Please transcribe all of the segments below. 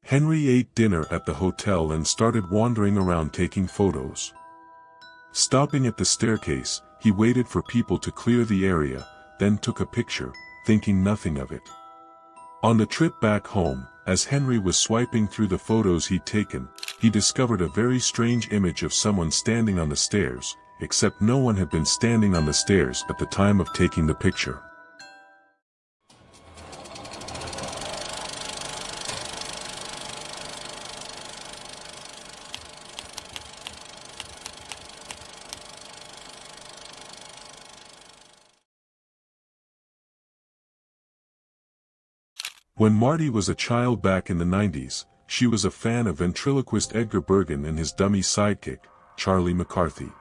Henry ate dinner at the hotel and started wandering around taking photos. Stopping at the staircase, he waited for people to clear the area, then took a picture, thinking nothing of it. On the trip back home, as Henry was swiping through the photos he'd taken, he discovered a very strange image of someone standing on the stairs, except no one had been standing on the stairs at the time of taking the picture. When Marty was a child back in the 90s, she was a fan of ventriloquist Edgar Bergen and his dummy sidekick, Charlie McCarthy.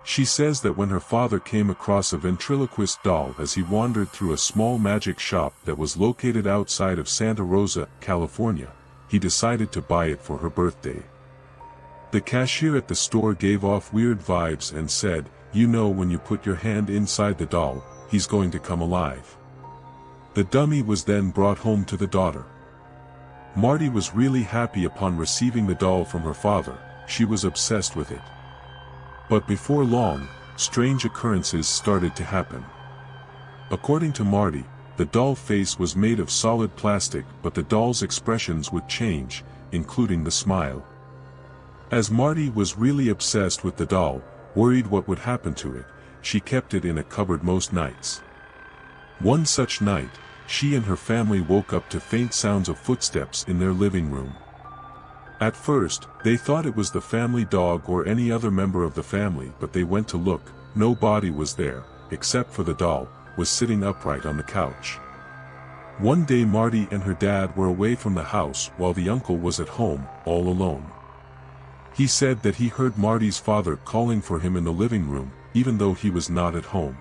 She says that when her father came across a ventriloquist doll as he wandered through a small magic shop that was located outside of Santa Rosa, California, he decided to buy it for her birthday. The cashier at the store gave off weird vibes and said, "You know, when you put your hand inside the doll, he's going to come alive." The dummy was then brought home to the daughter. Marty was really happy upon receiving the doll from her father. She was obsessed with it. But before long, strange occurrences started to happen. According to Marty, the doll face was made of solid plastic, but the doll's expressions would change, including the smile. As Marty was really obsessed with the doll, worried what would happen to it, she kept it in a cupboard most nights. One such night, she and her family woke up to faint sounds of footsteps in their living room. At first, they thought it was the family dog or any other member of the family, but they went to look. No body was there, except for the doll, was sitting upright on the couch. One day Marty and her dad were away from the house while the uncle was at home, all alone. He said that he heard Marty's father calling for him in the living room, even though he was not at home.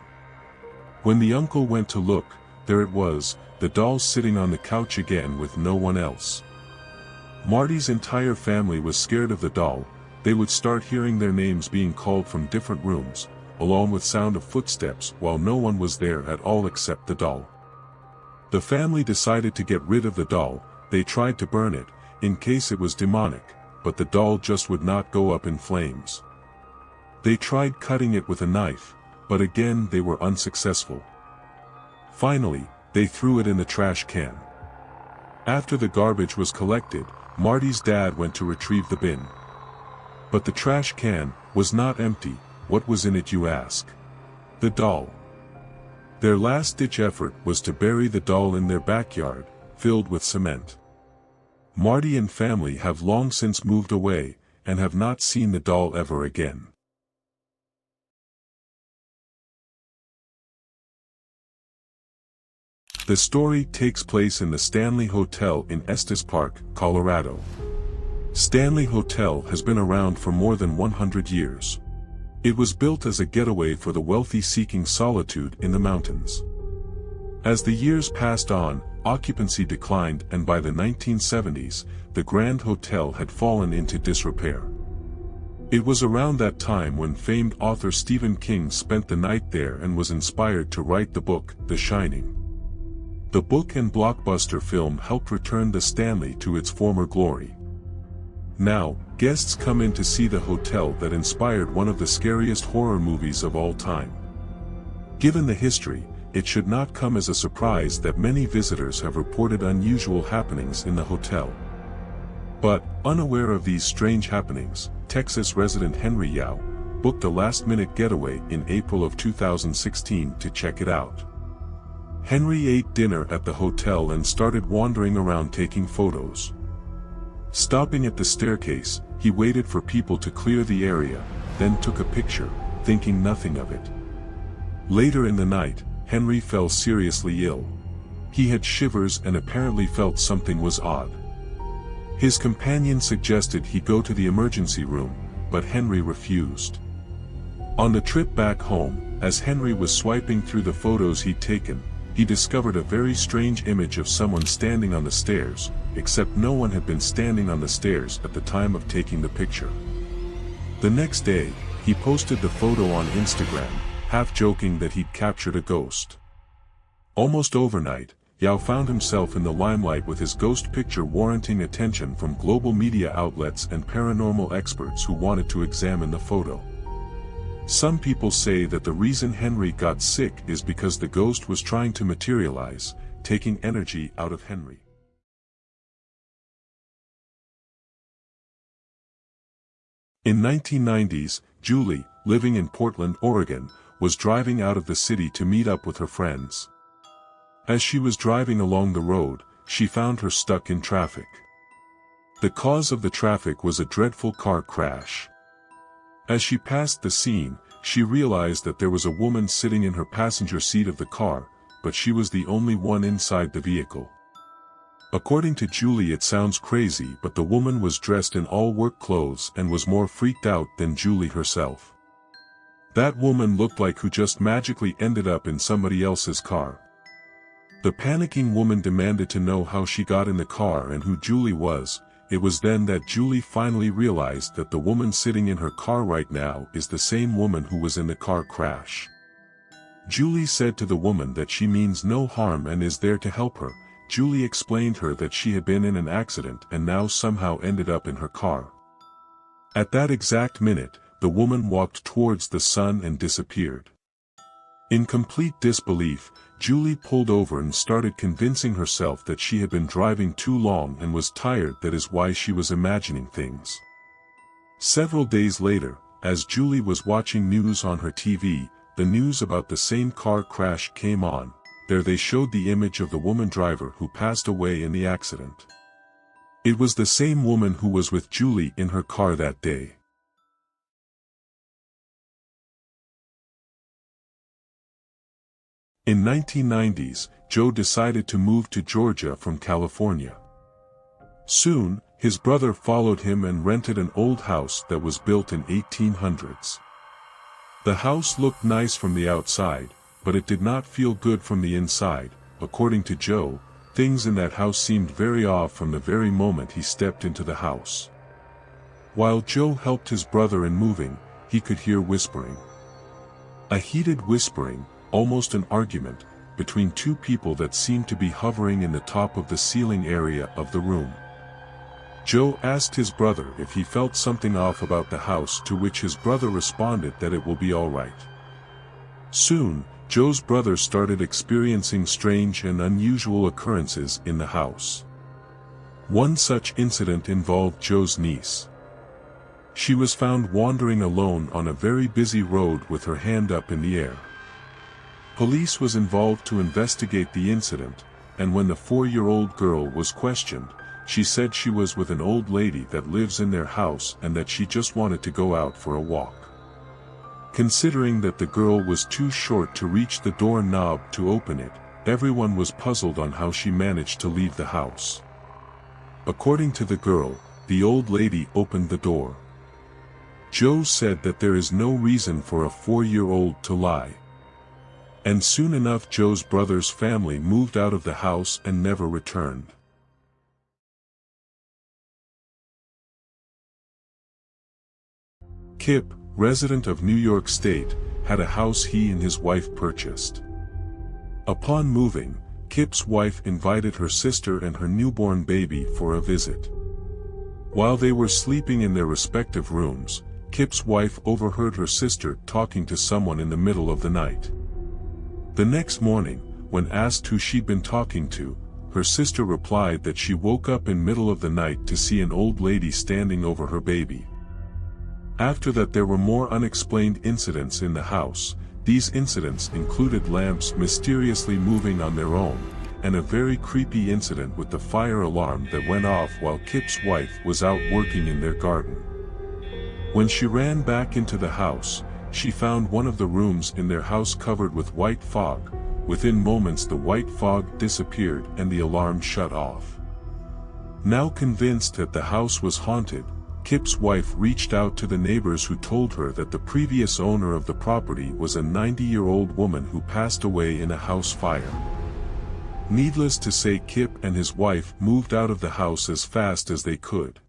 When the uncle went to look, there it was, the doll sitting on the couch again with no one else. Marty's entire family was scared of the doll. They would start hearing their names being called from different rooms, along with sound of footsteps, while no one was there at all except the doll. The family decided to get rid of the doll. They tried to burn it, in case it was demonic, but the doll just would not go up in flames. They tried cutting it with a knife, but again they were unsuccessful. Finally, they threw it in the trash can. After the garbage was collected, Marty's dad went to retrieve the bin. But the trash can was not empty. What was in it, you ask? The doll. Their last-ditch effort was to bury the doll in their backyard, filled with cement. Marty and family have long since moved away, and have not seen the doll ever again. The story takes place in the Stanley Hotel in Estes Park, Colorado. Stanley Hotel has been around for more than 100 years. It was built as a getaway for the wealthy seeking solitude in the mountains. As the years passed on, occupancy declined, and by the 1970s, the Grand Hotel had fallen into disrepair. It was around that time when famed author Stephen King spent the night there and was inspired to write the book, The Shining. The book and blockbuster film helped return the Stanley to its former glory. Now, guests come in to see the hotel that inspired one of the scariest horror movies of all time. Given the history, it should not come as a surprise that many visitors have reported unusual happenings in the hotel. But, unaware of these strange happenings, Texas resident Henry Yao booked a last-minute getaway in April of 2016 to check it out. Henry ate dinner at the hotel and started wandering around taking photos. Stopping at the staircase, he waited for people to clear the area, then took a picture, thinking nothing of it. Later in the night, Henry fell seriously ill. He had shivers and apparently felt something was odd. His companion suggested he go to the emergency room, but Henry refused. On the trip back home, as Henry was swiping through the photos he'd taken, he discovered a very strange image of someone standing on the stairs, except no one had been standing on the stairs at the time of taking the picture. The next day, he posted the photo on Instagram, half joking that he'd captured a ghost. Almost overnight, Yao found himself in the limelight with his ghost picture warranting attention from global media outlets and paranormal experts who wanted to examine the photo. Some people say that the reason Henry got sick is because the ghost was trying to materialize, taking energy out of Henry. In 1990s, Julie, living in Portland, Oregon, was driving out of the city to meet up with her friends. As she was driving along the road, she found her stuck in traffic. The cause of the traffic was a dreadful car crash. As she passed the scene, she realized that there was a woman sitting in her passenger seat of the car, but she was the only one inside the vehicle. According to Julie, it sounds crazy, but the woman was dressed in all work clothes and was more freaked out than Julie herself. That woman looked like who just magically ended up in somebody else's car. The panicking woman demanded to know how she got in the car and who Julie was. It was then that Julie finally realized that the woman sitting in her car right now is the same woman who was in the car crash. Julie said to the woman that she means no harm and is there to help her. Julie explained her that she had been in an accident and now somehow ended up in her car. At that exact minute, the woman walked towards the sun and disappeared. In complete disbelief, Julie pulled over and started convincing herself that she had been driving too long and was tired. That is why she was imagining things. Several days later, as Julie was watching news on her TV, the news about the same car crash came on. There they showed the image of the woman driver who passed away in the accident. It was the same woman who was with Julie in her car that day. In 1990s, Joe decided to move to Georgia from California. Soon, his brother followed him and rented an old house that was built in 1800s. The house looked nice from the outside, but it did not feel good from the inside. According to Joe, things in that house seemed very off from the very moment he stepped into the house. While Joe helped his brother in moving, he could hear whispering. A heated whispering, almost an argument, between two people that seemed to be hovering in the top of the ceiling area of the room. Joe asked his brother if he felt something off about the house, to which his brother responded that it will be all right. Soon, Joe's brother started experiencing strange and unusual occurrences in the house. One such incident involved Joe's niece. She was found wandering alone on a very busy road with her hand up in the air. Police was involved to investigate the incident, and when the 4-year-old girl was questioned, she said she was with an old lady that lives in their house and that she just wanted to go out for a walk. Considering that the girl was too short to reach the door knob to open it, everyone was puzzled on how she managed to leave the house. According to the girl, the old lady opened the door. Joe said that there is no reason for a 4-year-old to lie. And soon enough Joe's brother's family moved out of the house and never returned. Kip, resident of New York State, had a house he and his wife purchased. Upon moving, Kip's wife invited her sister and her newborn baby for a visit. While they were sleeping in their respective rooms, Kip's wife overheard her sister talking to someone in the middle of the night. The next morning, when asked who she'd been talking to, her sister replied that she woke up in middle of the night to see an old lady standing over her baby. After that there were more unexplained incidents in the house. These incidents included lamps mysteriously moving on their own, and a very creepy incident with the fire alarm that went off while Kip's wife was out working in their garden. When she ran back into the house, she found one of the rooms in their house covered with white fog. Within moments the white fog disappeared and the alarm shut off. Now convinced that the house was haunted, Kip's wife reached out to the neighbors who told her that the previous owner of the property was a 90-year-old woman who passed away in a house fire. Needless to say, Kip and his wife moved out of the house as fast as they could.